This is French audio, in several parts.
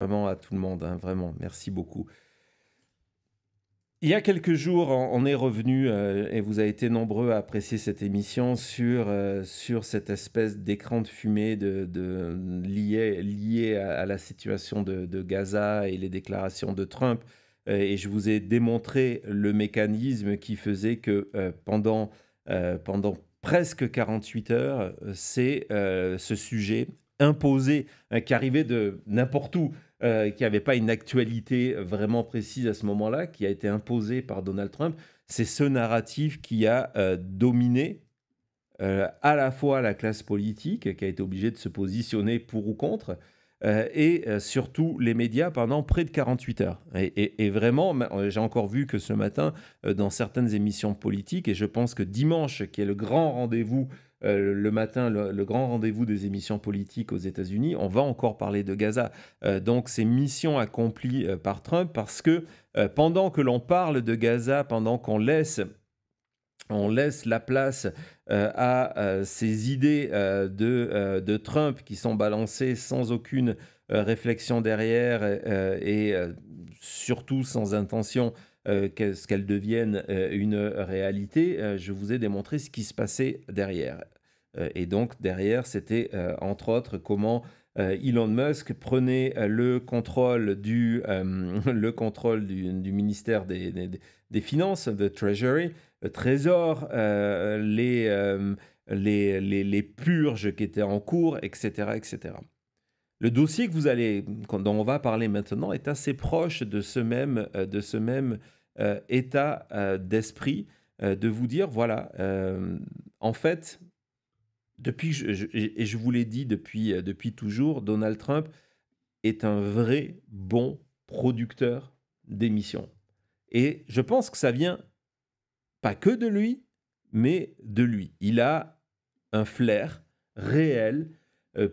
vraiment à tout le monde, hein, vraiment, merci beaucoup. Il y a quelques jours, on est revenu, et vous avez été nombreux à apprécier cette émission sur cette espèce d'écran de fumée lié à la situation de Gaza et les déclarations de Trump. Et je vous ai démontré le mécanisme qui faisait que pendant presque 48 heures, c'est ce sujet imposé, qui arrivait de n'importe où, qui n'avait pas une actualité vraiment précise à ce moment-là, qui a été imposée par Donald Trump. C'est ce narratif qui a dominé à la fois la classe politique, qui a été obligée de se positionner pour ou contre, et surtout les médias pendant près de 48 heures. Et vraiment, j'ai encore vu que ce matin, dans certaines émissions politiques, et je pense que dimanche, qui est le grand rendez-vous, le matin, le grand rendez-vous des émissions politiques aux États-Unis, on va encore parler de Gaza. Donc c'est mission accomplie par Trump parce que pendant que l'on parle de Gaza, pendant qu'on laisse la place à ces idées de Trump qui sont balancées sans aucune réflexion derrière et surtout sans intention qu'elles deviennent une réalité. Je vous ai démontré ce qui se passait derrière. Et donc derrière, c'était entre autres comment Elon Musk prenait le contrôle du ministère des Finances, de Treasury, le Trésor, les purges qui étaient en cours, etc., etc. Le dossier dont on va parler maintenant est assez proche de ce même état d'esprit, de vous dire, voilà, en fait, et je vous l'ai dit depuis toujours, Donald Trump est un vrai bon producteur d'émissions. Et je pense que ça vient pas que de lui, mais de lui. Il a un flair réel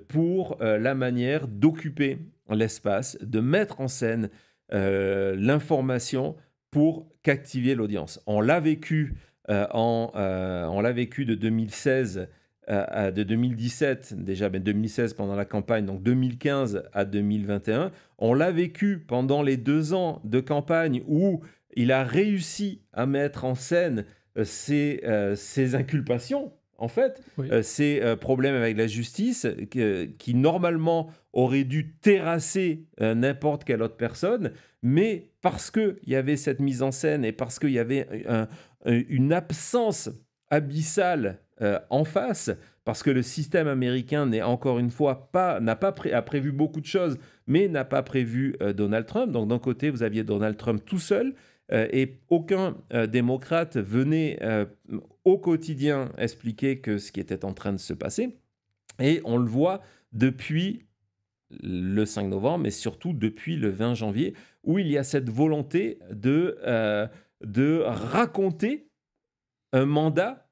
pour la manière d'occuper l'espace, de mettre en scène l'information pour captiver l'audience. On l'a vécu de 2016 de 2017 déjà, mais 2016 pendant la campagne, donc 2015 à 2021. On l'a vécu pendant les 2 ans de campagne où il a réussi à mettre en scène ses inculpations, en fait, Oui. ses problèmes avec la justice, qui normalement auraient dû terrasser n'importe quelle autre personne, mais parce qu'il y avait cette mise en scène et parce qu'il y avait une absence abyssale en face, parce que le système américain n'est encore une fois a prévu beaucoup de choses, mais n'a pas prévu Donald Trump. Donc d'un côté, vous aviez Donald Trump tout seul, et aucun démocrate venait au quotidien expliquer que ce qui était en train de se passer. Et on le voit depuis le 5 novembre, mais surtout depuis le 20 janvier, où il y a cette volonté de raconter un mandat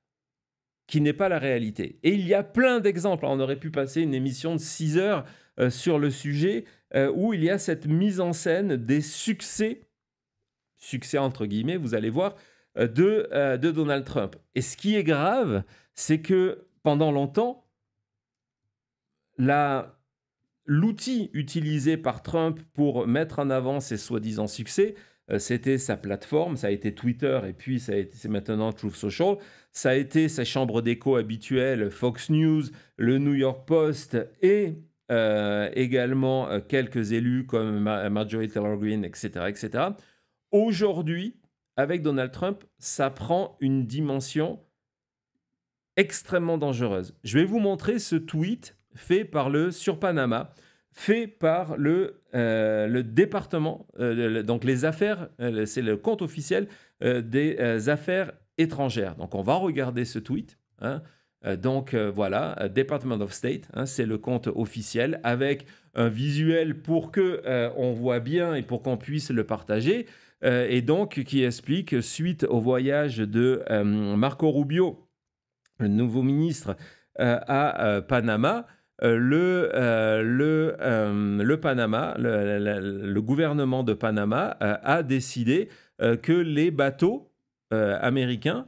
qui n'est pas la réalité. Et il y a plein d'exemples. On aurait pu passer une émission de 6 heures sur le sujet, où il y a cette mise en scène des succès entre guillemets, vous allez voir, de Donald Trump. Et ce qui est grave, c'est que pendant longtemps, l'outil utilisé par Trump pour mettre en avant ses soi-disant succès, c'était sa plateforme, ça a été Twitter et puis c'est maintenant Truth Social, ça a été sa chambre d'écho habituelle, Fox News, le New York Post et également quelques élus comme Marjorie Taylor Greene, etc., etc. Aujourd'hui, avec Donald Trump, ça prend une dimension extrêmement dangereuse. Je vais vous montrer ce tweet sur Panama, fait par le département, donc les affaires, c'est le compte officiel des affaires étrangères. Donc on va regarder ce tweet, hein. Voilà, Department of State, hein, c'est le compte officiel avec un visuel pour que on voit bien et pour qu'on puisse le partager. Et donc qui explique, suite au voyage de Marco Rubio, le nouveau ministre à Panama, le gouvernement de Panama a décidé que les bateaux américains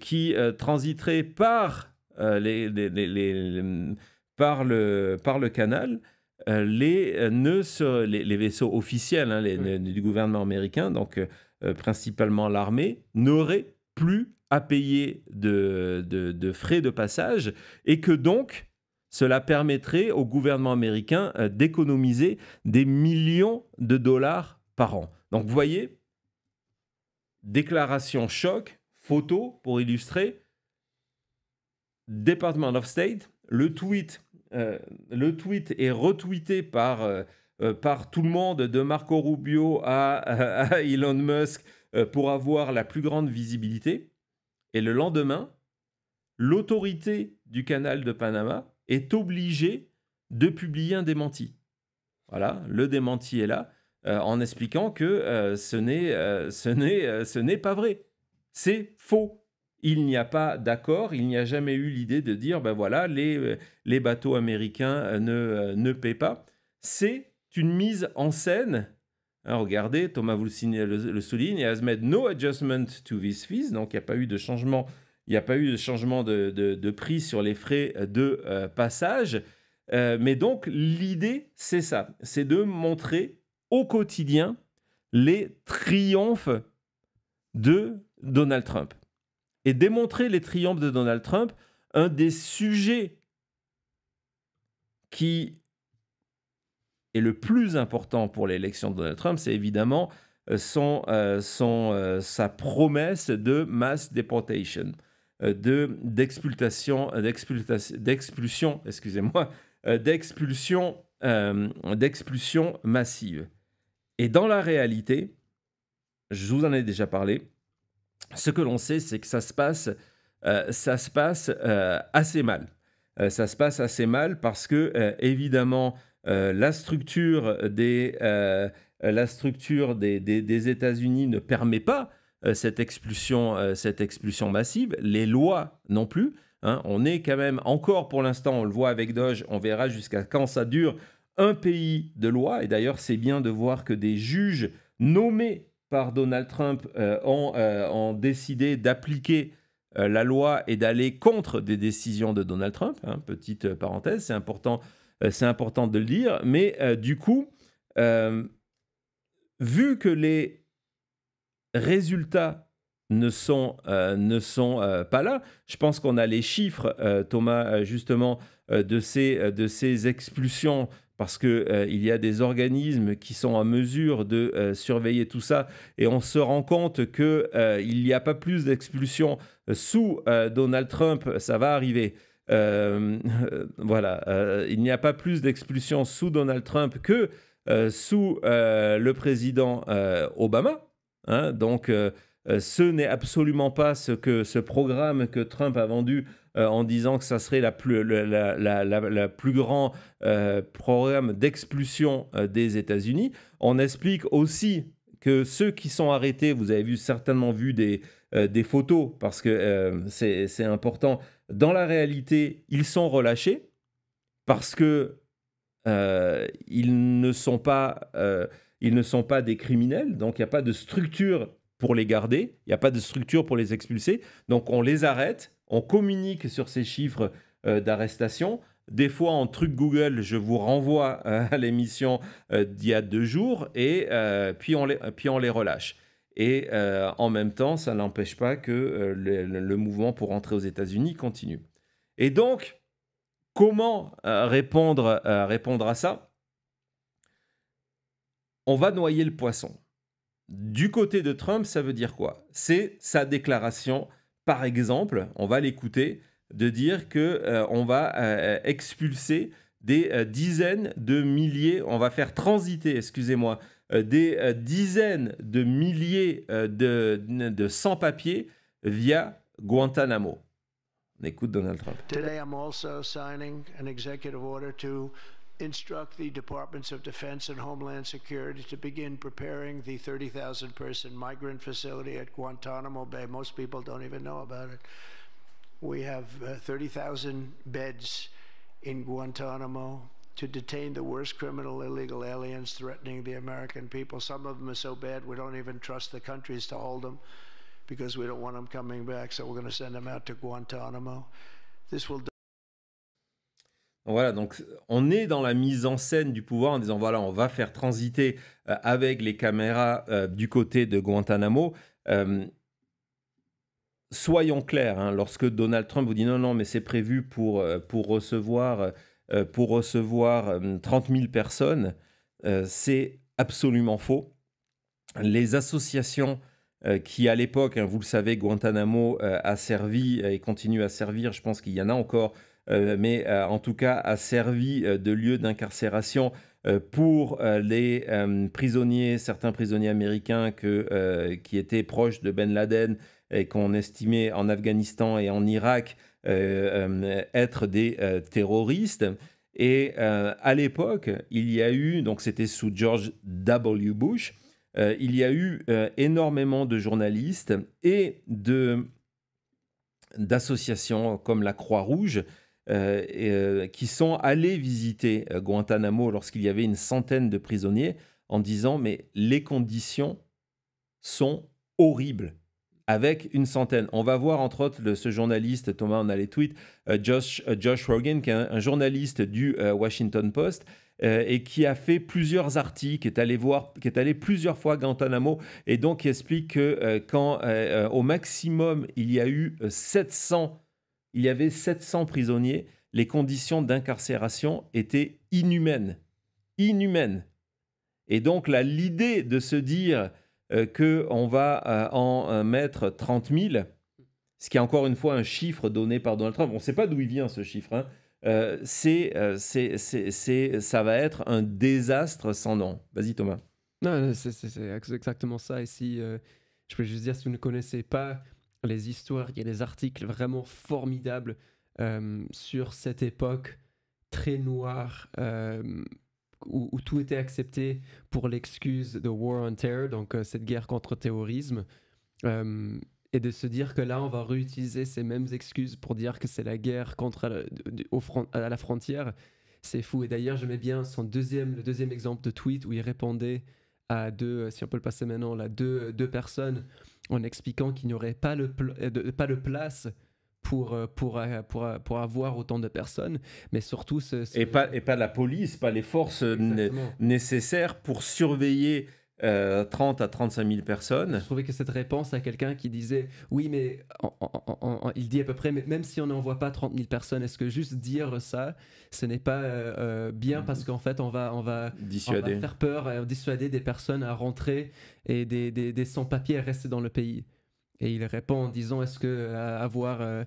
qui transiteraient par le canal les vaisseaux officiels hein, du gouvernement américain, donc principalement l'armée, n'auraient plus à payer de frais de passage et que donc cela permettrait au gouvernement américain d'économiser des millions de dollars par an. Donc vous voyez, déclaration choc, photo pour illustrer, Department of State, le tweet est retweeté par tout le monde, de Marco Rubio à Elon Musk, pour avoir la plus grande visibilité. Et le lendemain, l'autorité du canal de Panama est obligée de publier un démenti. Voilà, le démenti est là, en expliquant que ce n'est pas vrai. C'est faux. Il n'y a pas d'accord, il n'y a jamais eu l'idée de dire, ben voilà, les bateaux américains ne paient pas. C'est une mise en scène. Hein, regardez, Thomas vous le souligne, it has made no adjustment to these fees, donc il n'y a pas eu de changement, de prix sur les frais de passage. Mais donc l'idée, c'est ça, c'est de montrer au quotidien les triomphes de Donald Trump. Et démontrer les triomphes de Donald Trump, un des sujets qui est le plus important pour l'élection de Donald Trump, c'est évidemment sa promesse de mass deportation, d'expulsion massive. Et dans la réalité, je vous en ai déjà parlé, ce que l'on sait, c'est que ça se passe assez mal. Ça se passe assez mal parce que, évidemment, la structure des États-Unis ne permet pas cette expulsion massive. Les lois non plus. Hein. On est quand même encore, pour l'instant, on le voit avec Doge, on verra jusqu'à quand ça dure, un pays de loi. Et d'ailleurs, c'est bien de voir que des juges nommés par Donald Trump ont décidé d'appliquer la loi et d'aller contre des décisions de Donald Trump. Hein, petite parenthèse, c'est important de le dire. Mais du coup, vu que les résultats ne sont pas là, je pense qu'on a les chiffres, Thomas, justement, de ces expulsions, parce qu'il y a des organismes qui sont en mesure de surveiller tout ça, et on se rend compte qu'il n'y a pas plus d'expulsions sous Donald Trump, ça va arriver. Voilà, il n'y a pas plus d'expulsions sous Donald Trump que sous le président Obama. Hein, donc, ce n'est absolument pas ce programme que Trump a vendu en disant que ça serait la plus grand programme d'expulsion des États-Unis. On explique aussi que ceux qui sont arrêtés, vous avez certainement vu des photos, parce que c'est important, dans la réalité, ils sont relâchés parce que ils ne sont pas des criminels, donc il n'y a pas de structure pour les garder, il n'y a pas de structure pour les expulser, donc on les arrête, on communique sur ces chiffres d'arrestation. Des fois, en truc Google, je vous renvoie à l'émission d'il y a 2 jours, et puis on les relâche. Et en même temps, ça n'empêche pas que le mouvement pour rentrer aux États-Unis continue. Et donc, comment répondre à ça? On va noyer le poisson. Du côté de Trump, ça veut dire quoi? C'est sa déclaration, par exemple, on va l'écouter, de dire qu'on va expulser des dizaines de milliers, on va faire transiter, excusez-moi, des dizaines de milliers de sans-papiers via Guantanamo. On écoute Donald Trump. Today, I'm also signing an executive order to instruct the Departments of Defense and Homeland Security to begin preparing the 30,000-person migrant facility at Guantanamo Bay. Most people don't even know about it. We have 30,000 beds in Guantanamo to detain the worst criminal illegal aliens threatening the American people. Some of them are so bad we don't even trust the countries to hold them because we don't want them coming back, so we're going to send them out to Guantanamo. This will Voilà, donc on est dans la mise en scène du pouvoir en disant voilà, on va faire transiter avec les caméras du côté de Guantanamo. Euh, Soyons clairs, hein, lorsque Donald Trump vous dit non, non, mais c'est prévu pour recevoir 30 000 personnes, c'est absolument faux. Les associations qui, à l'époque, hein, vous le savez, Guantanamo a servi et continue à servir, je pense qu'il y en a encore, mais en tout cas a servi de lieu d'incarcération pour les prisonniers, certains prisonniers américains qui étaient proches de Ben Laden et qu'on estimait en Afghanistan et en Irak être des terroristes. Et à l'époque, il y a eu, donc c'était sous George W. Bush, il y a eu énormément de journalistes et d'associations comme la Croix-Rouge qui sont allés visiter Guantanamo lorsqu'il y avait une centaine de prisonniers en disant mais les conditions sont horribles. Avec une centaine. On va voir entre autres ce journaliste, Thomas, on a les tweets, Josh Rogin, qui est un journaliste du Washington Post, et qui a fait plusieurs articles, qui est allé plusieurs fois à Guantanamo, et donc qui explique que quand au maximum il y avait 700 prisonniers, les conditions d'incarcération étaient inhumaines. Inhumaines. Et donc là, l'idée de se dire qu'on va en mettre 30 000, ce qui est encore une fois un chiffre donné par Donald Trump. On ne sait pas d'où il vient ce chiffre. Hein. Ça va être un désastre sans nom. Vas-y Thomas. Non, c'est exactement ça. Ici, je peux juste dire, si vous ne connaissez pas les histoires, il y a des articles vraiment formidables sur cette époque très noire où tout était accepté pour l'excuse de War on Terror, donc cette guerre contre le terrorisme, et de se dire que là, on va réutiliser ces mêmes excuses pour dire que c'est la guerre contre à la frontière. C'est fou. Et d'ailleurs, j'aimais bien le deuxième exemple de tweet où il répondait à si on peut le passer maintenant, là, deux personnes en expliquant qu'il n'y aurait pas de place pour avoir autant de personnes, mais surtout... Et pas la police, pas les forces nécessaires pour surveiller 30 à 35 000 personnes. Je trouvais que cette réponse à quelqu'un qui disait « Oui, mais il dit à peu près, mais même si on n'envoie pas 30 000 personnes, est-ce que juste dire ça, ce n'est pas bien parce qu'en fait, on va faire peur, dissuader des personnes à rentrer et des sans-papiers à rester dans le pays ?» Et il répond en disant, est-ce que avoir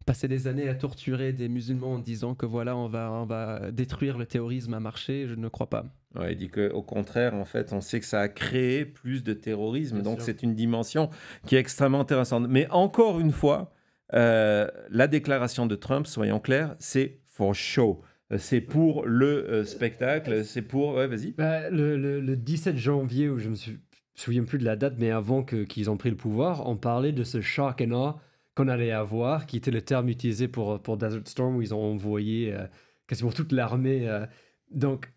passé des années à torturer des musulmans en disant que voilà, on va détruire le terrorisme a marché, je ne crois pas. Ouais, il dit qu'au contraire, en fait, on sait que ça a créé plus de terrorisme. Bien donc, sûr. C'est une dimension qui est extrêmement intéressante. Mais encore une fois, la déclaration de Trump, soyons clairs, c'est for show. C'est pour le spectacle, c'est pour... Ouais, vas-y. Le 17 janvier, où je me souviens plus de la date, mais avant qu'ils ont pris le pouvoir, on parlait de ce shock and awe qu'on allait avoir, qui était le terme utilisé pour Desert Storm, où ils ont envoyé quasiment toute l'armée. Donc,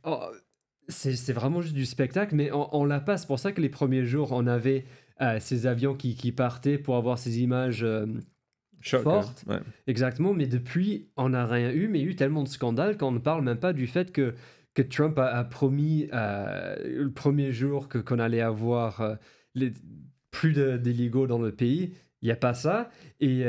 c'est vraiment juste du spectacle, mais on l'a pas. C'est pour ça que les premiers jours, on avait ces avions qui partaient pour avoir ces images fortes. Ouais. Exactement, mais depuis, on n'a rien eu, mais il y a eu tellement de scandales qu'on ne parle même pas du fait que Trump a promis le premier jour qu'on allait avoir plus d'illégaux dans le pays. Il n'y a pas ça. Et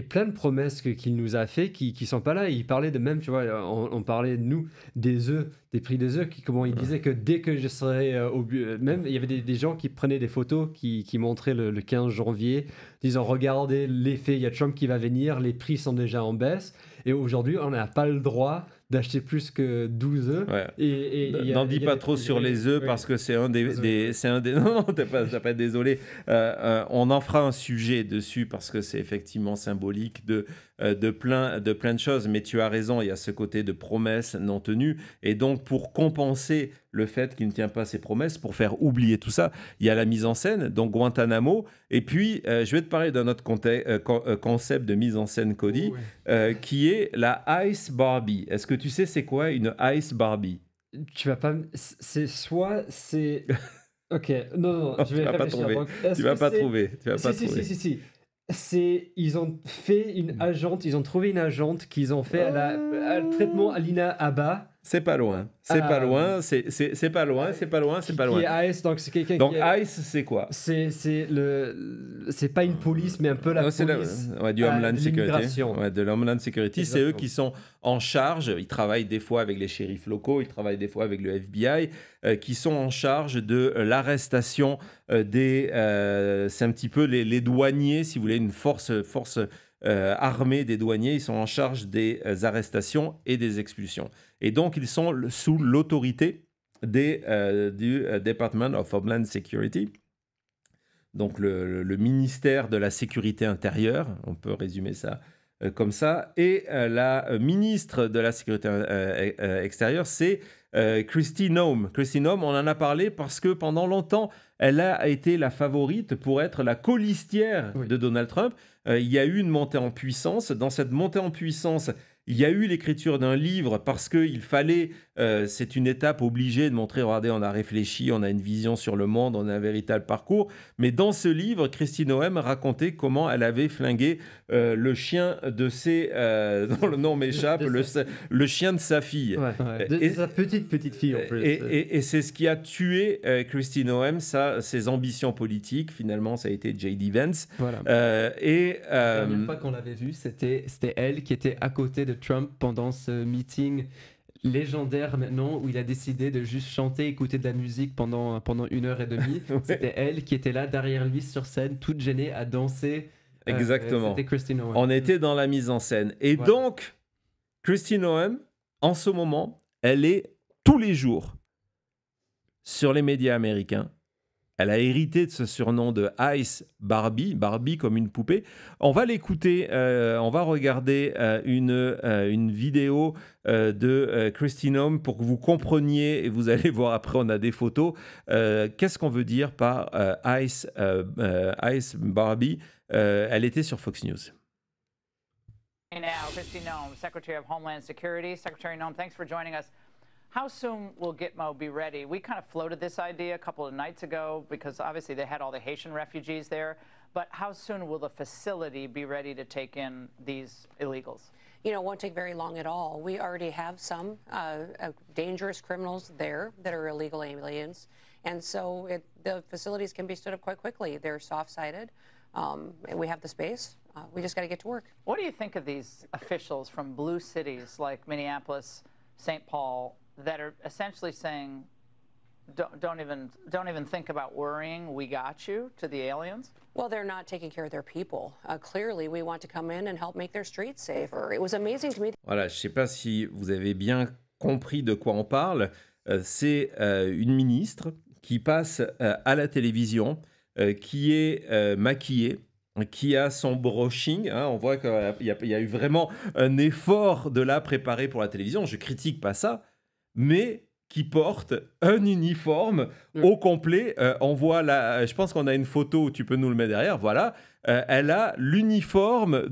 plein de promesses qu'il nous a fait qui ne sont pas là. Il parlait de même, tu vois, on parlait, nous, des œufs, des prix des œufs, comment il disait que dès que je serais au but... Même, il y avait des gens qui prenaient des photos qui montraient le 15 janvier, disant, regardez l'effet, il y a Trump qui va venir, les prix sont déjà en baisse. Et aujourd'hui, on n'a pas le droit d'acheter plus que 12 œufs. Ouais. N'en dis pas trop sur les œufs parce que c'est un des... Non, t'as pas désolé. On en fera un sujet dessus parce que c'est effectivement symbolique de plein de choses. Mais tu as raison, il y a ce côté de promesses non tenues. Et donc, pour compenser le fait qu'il ne tient pas ses promesses, pour faire oublier tout ça, il y a la mise en scène, donc Guantanamo. Et puis, je vais te parler d'un autre concept de mise en scène, Cody, qui est la Ice Barbie. Est-ce que tu sais c'est quoi une Ice Barbie? Tu vas pas... C'est... Ok, non, je vais tu vas pas trouver. Tu vas pas trouver. Si. Ils ont fait une agente, ils ont trouvé une agente qu'ils ont fait un traitement à Lina Abba. C'est pas loin, c'est pas loin, c'est pas loin, c'est pas loin, c'est pas loin. Qui est ICE, donc c'est quelqu'un Donc qui est... ICE, c'est quoi? C'est pas une police, mais un peu la Non, police du Homeland de Security. l'immigration. Ouais, de l'Homeland Security. C'est eux Exactement. qui sont en charge. Ils travaillent des fois avec les shérifs locaux, ils travaillent des fois avec le FBI, qui sont en charge de l'arrestation des. C'est un petit peu les douaniers, si vous voulez, une force armée des douaniers. Ils sont en charge des arrestations et des expulsions. Et donc, ils sont sous l'autorité du Department of Homeland Security. Donc le ministère de la Sécurité intérieure, on peut résumer ça comme ça, et la ministre de la Sécurité extérieure, c'est Kristi Noem. Kristi Noem, on en a parlé parce que pendant longtemps, elle a été la favorite pour être la colistière de Donald Trump. Il y a eu une montée en puissance. Dans cette montée en puissance, il y a eu l'écriture d'un livre parce qu'il fallait, c'est une étape obligée de montrer, regardez, on a réfléchi, on a une vision sur le monde, on a un véritable parcours. Mais dans ce livre, Kristi Noem racontait comment elle avait flingué le chien de ses, dont le nom m'échappe, le chien de sa fille. Ouais. De sa petite fille en plus. Et c'est ce qui a tué Kristi Noem, ses ambitions politiques. Finalement, ça a été J.D. Vance. Voilà. La dernière fois qu'on l'avait vue, c'était elle qui était à côté de Trump pendant ce meeting légendaire maintenant où il a décidé de juste chanter, écouter de la musique pendant 1h30. Ouais. C'était elle qui était là derrière lui sur scène, toute gênée à danser. Exactement. C'était Kristi Noem. On était dans la mise en scène. Et donc, Kristi Noem, en ce moment, elle est tous les jours sur les médias américains. Elle a hérité de ce surnom de Ice Barbie, Barbie comme une poupée. On va l'écouter, on va regarder une vidéo de Kristi Noem pour que vous compreniez, et vous allez voir après, on a des photos. Qu'est-ce qu'on veut dire par Ice Barbie? Elle était sur Fox News. Now, Kristi Noem, Secretary of Homeland Security. Secretary Noem, thanks for joining us. How soon will Gitmo be ready? We kind of floated this idea a couple of nights ago because obviously they had all the Haitian refugees there. But how soon will the facility be ready to take in these illegals? You know, it won't take very long at all. We already have some dangerous criminals there that are illegal aliens. And so the facilities can be stood up quite quickly. They're soft-sided. And we have the space. We just got to get to work. What do you think of these officials from blue cities like Minneapolis, St. Paul, that are essentially saying, don't even think about worrying, we got you, to the aliens? Well, they're not taking care of their people. Clearly, we want to come in and help make their streets safer. It was amazing to me. Voilà, je ne sais pas si vous avez bien compris de quoi on parle. C'est une ministre qui passe à la télévision, qui est maquillée, qui a son brushing. Hein, on voit qu'il y a eu vraiment un effort de la préparer pour la télévision. Je critique pas ça, mais qui porte un uniforme au complet. On voit là, je pense qu'on a une photo, tu peux nous le mettre derrière, voilà. Elle a l'uniforme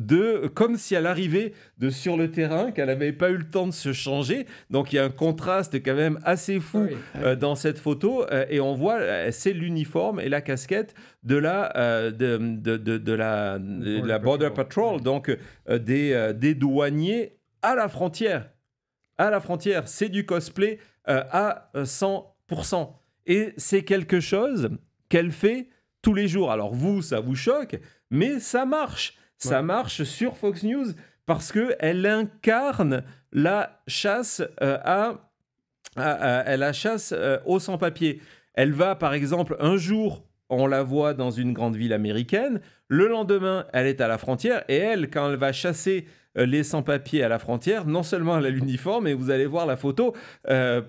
comme si elle arrivait de sur le terrain, qu'elle n'avait pas eu le temps de se changer. Donc il y a un contraste quand même assez fou dans cette photo. Et on voit, c'est l'uniforme et la casquette de la Border Patrol, donc des douaniers à la frontière. À la frontière, c'est du cosplay à 100%. Et c'est quelque chose qu'elle fait tous les jours. Alors vous, ça vous choque, mais ça marche. Ça marche sur Fox News parce qu'elle incarne la chasse aux sans-papiers. Elle va, par exemple, un jour, on la voit dans une grande ville américaine. Le lendemain, elle est à la frontière. Et elle, quand elle va chasser les sans-papiers à la frontière, non seulement elle a l'uniforme, mais vous allez voir la photo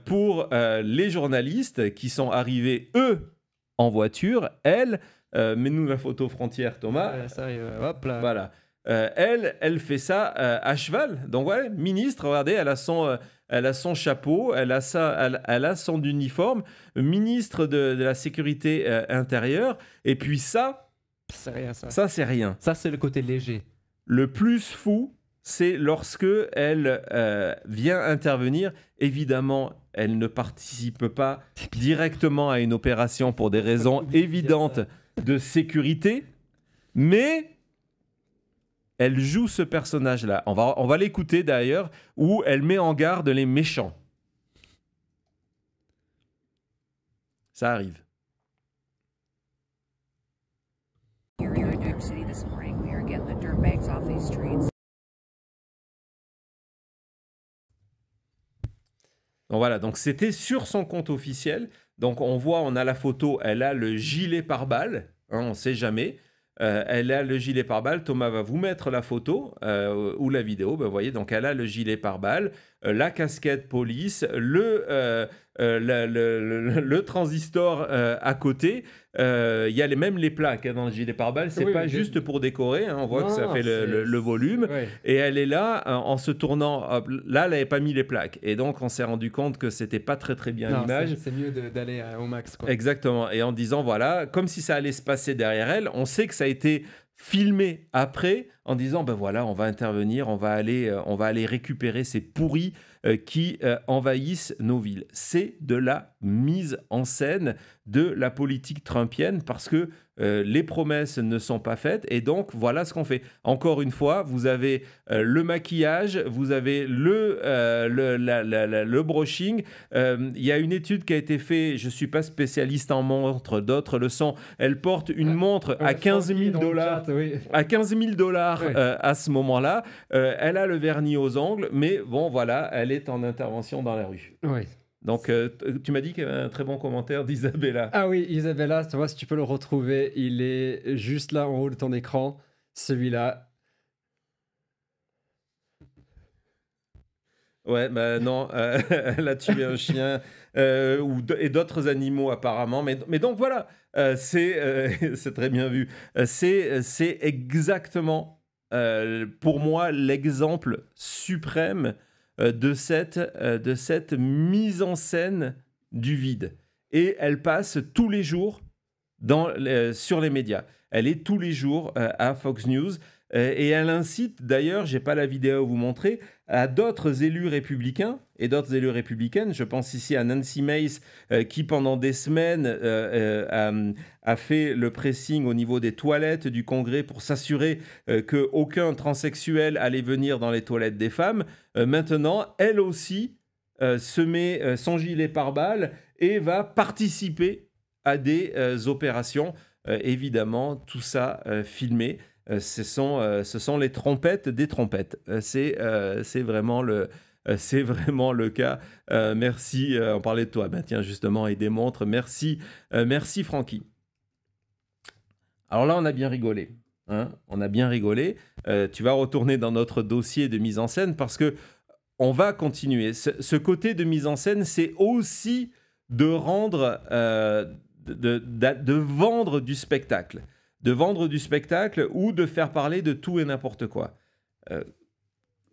pour les journalistes qui sont arrivés, eux, en voiture. Elle, mets-nous la photo frontière, Thomas. Ça arrive, hop là. Voilà. Elle fait ça à cheval. Donc, ouais, ministre, regardez, elle a son chapeau, elle a son uniforme, ministre de la Sécurité intérieure. Et puis ça, c'est rien, ça. Ça, c'est rien. Ça, c'est le côté léger. Le plus fou, c'est lorsque elle vient intervenir. Évidemment, elle ne participe pas directement à une opération pour des raisons évidentes de sécurité, mais elle joue ce personnage-là. On va l'écouter d'ailleurs, où elle met en garde les méchants. Ça arrive. Here in New York City this morning, we are getting the dirtbags off these streets. Donc voilà, donc c'était sur son compte officiel. Donc on voit, on a la photo, elle a le gilet pare-balles, hein, on ne sait jamais. Elle a le gilet pare-balles. Thomas va vous mettre la photo ou la vidéo. Ben, vous voyez, donc elle a le gilet pare-balles, la casquette police, le transistor à côté. Il y a même les plaques hein, dans le gilet pare-balles. C'est pas juste pour décorer. Hein, on voit que ça fait le volume. Ouais. Et elle est là en se tournant. Hop, là, elle n'avait pas mis les plaques. Et donc, on s'est rendu compte que c'était pas très bien Non, l'image. c'est mieux d'aller au max, quoi. Exactement. Et en disant, voilà, comme si ça allait se passer derrière elle, on sait que ça a été filmé après en disant, ben voilà, on va intervenir, on va aller récupérer ces pourris qui envahissent nos villes. C'est de la mise en scène de la politique trumpienne parce que les promesses ne sont pas faites et donc voilà ce qu'on fait. Encore une fois, vous avez le maquillage, vous avez le brushing. Il y a une étude qui a été faite, je ne suis pas spécialiste en montres, d'autres le sont. Elle porte une montre à 15 000 $. Oui. À 15 000 $, Ouais. à ce moment-là. Elle a le vernis aux ongles, mais bon, voilà, elle est en intervention dans la rue. Oui. Donc, tu m'as dit qu'il y avait un très bon commentaire d'Isabella. Ah oui, Isabella, tu vois, si tu peux le retrouver, il est juste là en haut de ton écran. Celui-là. Ouais, bah non, elle a tué un chien et d'autres animaux apparemment. Mais donc voilà, c'est très bien vu. C'est exactement pour moi l'exemple suprême de cette mise en scène du vide. Et elle passe tous les jours sur les médias. Elle est tous les jours à Fox News. Et elle incite, d'ailleurs, j'ai pas la vidéo à vous montrer, à d'autres élus républicains et d'autres élus républicaines. Je pense ici à Nancy Mace, qui pendant des semaines a fait le pressing au niveau des toilettes du Congrès pour s'assurer qu'aucun transsexuel allait venir dans les toilettes des femmes. Maintenant, elle aussi se met son gilet pare-balles et va participer à des opérations. Évidemment, tout ça filmé. Ce sont les trompettes des trompettes. C'est vraiment le cas. Merci. On parlait de toi. Ben, tiens, justement, et des montres. Merci Francky. Alors là, on a bien rigolé. Hein, on a bien rigolé. Tu vas retourner dans notre dossier de mise en scène parce que on va continuer. Ce côté de mise en scène, c'est aussi de rendre, de vendre du spectacle. De vendre du spectacle ou de faire parler de tout et n'importe quoi.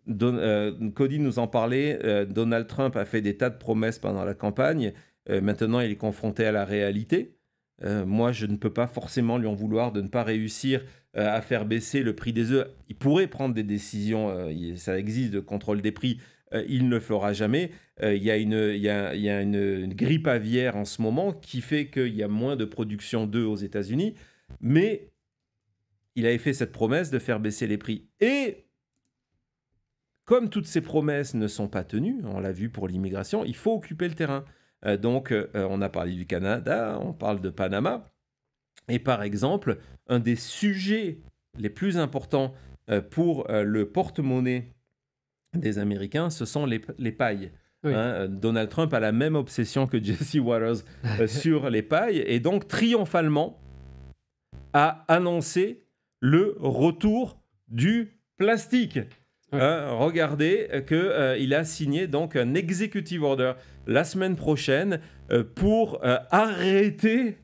Cody nous en parlait, Donald Trump a fait des tas de promesses pendant la campagne, maintenant il est confronté à la réalité. Moi je ne peux pas forcément lui en vouloir de ne pas réussir à faire baisser le prix des œufs. Il pourrait prendre des décisions, ça existe de contrôle des prix, il ne le fera jamais. Il y a une grippe aviaire en ce moment qui fait qu'il y a moins de production d'œufs aux États-Unis. Mais il avait fait cette promesse de faire baisser les prix. Et comme toutes ces promesses ne sont pas tenues, on l'a vu pour l'immigration, il faut occuper le terrain. Donc, on a parlé du Canada, on parle de Panama. Et par exemple, un des sujets les plus importants pour le porte-monnaie des Américains, ce sont les pailles. Oui. Hein, Donald Trump a la même obsession que Jesse Waters sur les pailles. Et donc, triomphalement, a annoncé le retour du plastique. Ouais. Regardez qu'il a signé donc un executive order la semaine prochaine pour arrêter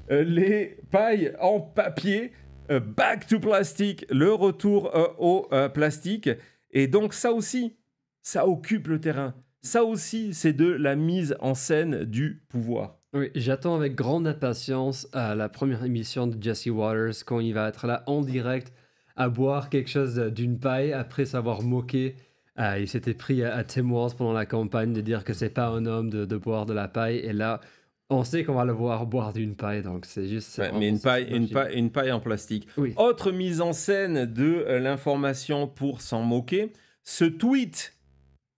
les pailles en papier, back to plastic, le retour au plastique. Et donc ça aussi, ça occupe le terrain. Ça aussi, c'est de la mise en scène du pouvoir. Oui, j'attends avec grande impatience la première émission de Jesse Waters quand il va être là en direct à boire quelque chose d'une paille après s'avoir moqué. Il s'était pris à Tim Walz pendant la campagne de dire que c'est pas un homme de boire de la paille. Et là, On sait qu'on va le voir boire d'une paille, donc c'est juste... Ouais, mais une paille en plastique. Oui. Autre mise en scène de l'information pour s'en moquer, ce tweet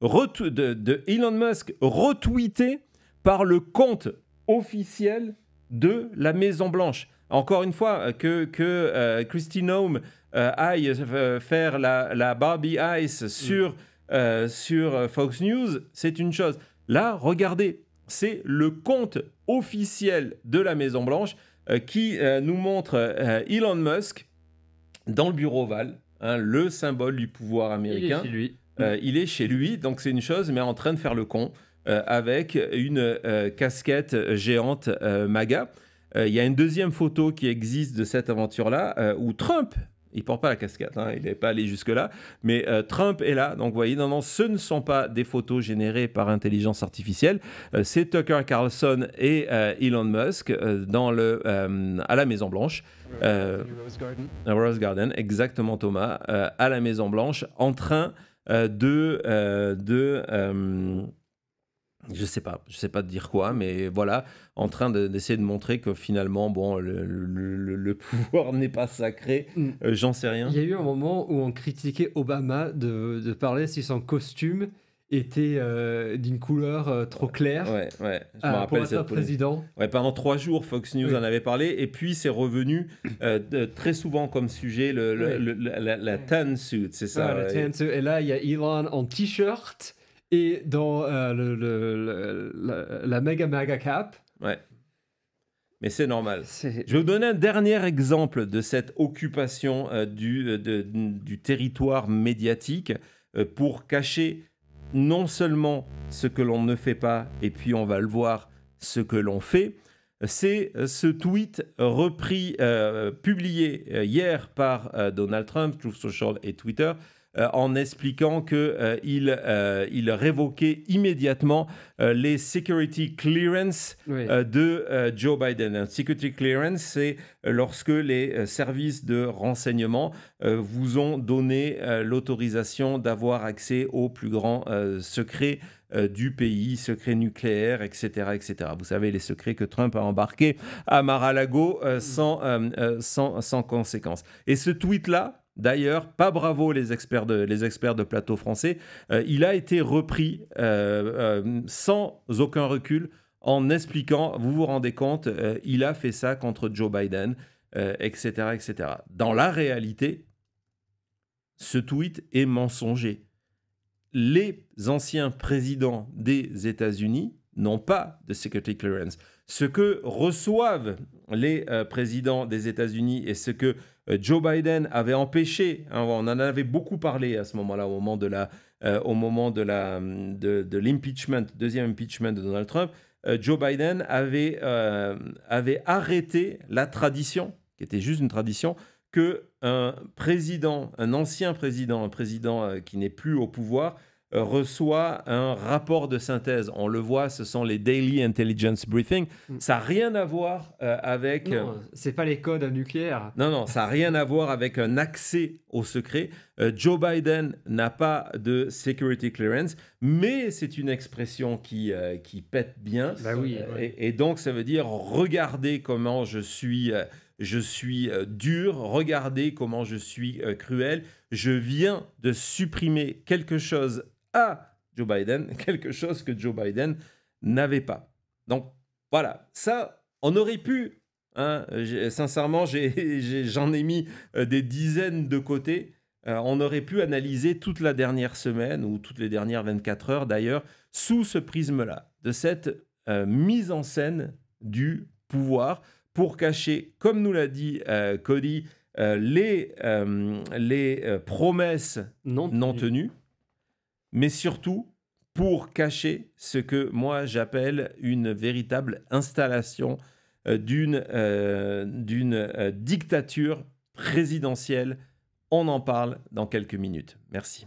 de Elon Musk retweeté par le compte officiel de la Maison Blanche. Encore une fois, que Kristi Noem aille faire la Barbie Ice sur Fox News, c'est une chose. Là, regardez, c'est le compte officiel de la Maison Blanche qui nous montre Elon Musk dans le bureau Oval, hein, le symbole du pouvoir américain. Il est chez lui. Il est chez lui, donc c'est une chose, mais en train de faire le con avec une casquette géante MAGA. Il y a une deuxième photo qui existe de cette aventure-là où Trump, il porte pas la casquette, hein, il n'est pas allé jusque-là, mais Trump est là. Donc vous voyez, non, ce ne sont pas des photos générées par intelligence artificielle. C'est Tucker Carlson et Elon Musk à la Maison Blanche. Rose Garden. Rose Garden, exactement Thomas, à la Maison Blanche, en train je sais pas dire quoi, mais voilà, en train d'essayer de montrer que finalement, bon, le pouvoir n'est pas sacré, j'en sais rien. Il y a eu un moment où on critiquait Obama de parler si son costume était d'une couleur trop claire Ouais, je me pour rappelle être cette polémique. président. Ouais, pendant 3 jours, Fox News Oui. en avait parlé, et puis c'est revenu très souvent comme sujet, la tan suit, c'est ça. Ouais, le tan suit. Et là, il y a Elon en t-shirt et dans la méga cap. Ouais. Mais c'est normal. C'est... Je vais vous donner un dernier exemple de cette occupation du territoire médiatique pour cacher non seulement ce que l'on ne fait pas, et puis on va le voir, ce que l'on fait. C'est ce tweet publié hier par Donald Trump, Truth Social et Twitter, en expliquant qu'il révoquait immédiatement les security clearance de Joe Biden. Un security clearance, c'est lorsque les services de renseignement vous ont donné l'autorisation d'avoir accès aux plus grands secrets du pays, secrets nucléaires, etc., etc. Vous savez, les secrets que Trump a embarqués à Mar-a-Lago sans conséquence. Et ce tweet-là, d'ailleurs, pas bravo les experts de plateau français, il a été repris sans aucun recul en expliquant, vous vous rendez compte, il a fait ça contre Joe Biden, etc., etc. Dans la réalité, ce tweet est mensonger. Les anciens présidents des États-Unis n'ont pas de security clearance. Ce que reçoivent les présidents des États-Unis et ce que Joe Biden avait empêché, hein, on en avait beaucoup parlé à ce moment-là, au moment de l'impeachment, deuxième impeachment de Donald Trump, Joe Biden avait arrêté la tradition, qui était juste une tradition, que un ancien président, un président qui n'est plus au pouvoir, reçoit un rapport de synthèse. On le voit, ce sont les Daily Intelligence Briefing. Ça n'a rien à voir avec... Non, c'est pas les codes nucléaires. Non, ça n'a rien à voir avec un accès au secret. Joe Biden n'a pas de security clearance, mais c'est une expression qui pète bien. Bah oui. Et donc, ça veut dire, regardez comment je suis dur, regardez comment je suis cruel. Je viens de supprimer quelque chose à Joe Biden, quelque chose que Joe Biden n'avait pas. Donc, voilà, ça, on aurait pu, hein, sincèrement, j'en ai mis des dizaines de côté. On aurait pu analyser toute la dernière semaine, ou toutes les dernières 24 heures d'ailleurs, sous ce prisme-là, de cette mise en scène du pouvoir, pour cacher, comme nous l'a dit Cody, les promesses non tenues, mais surtout pour cacher ce que moi j'appelle une véritable installation d'une dictature présidentielle. On en parle dans quelques minutes. Merci.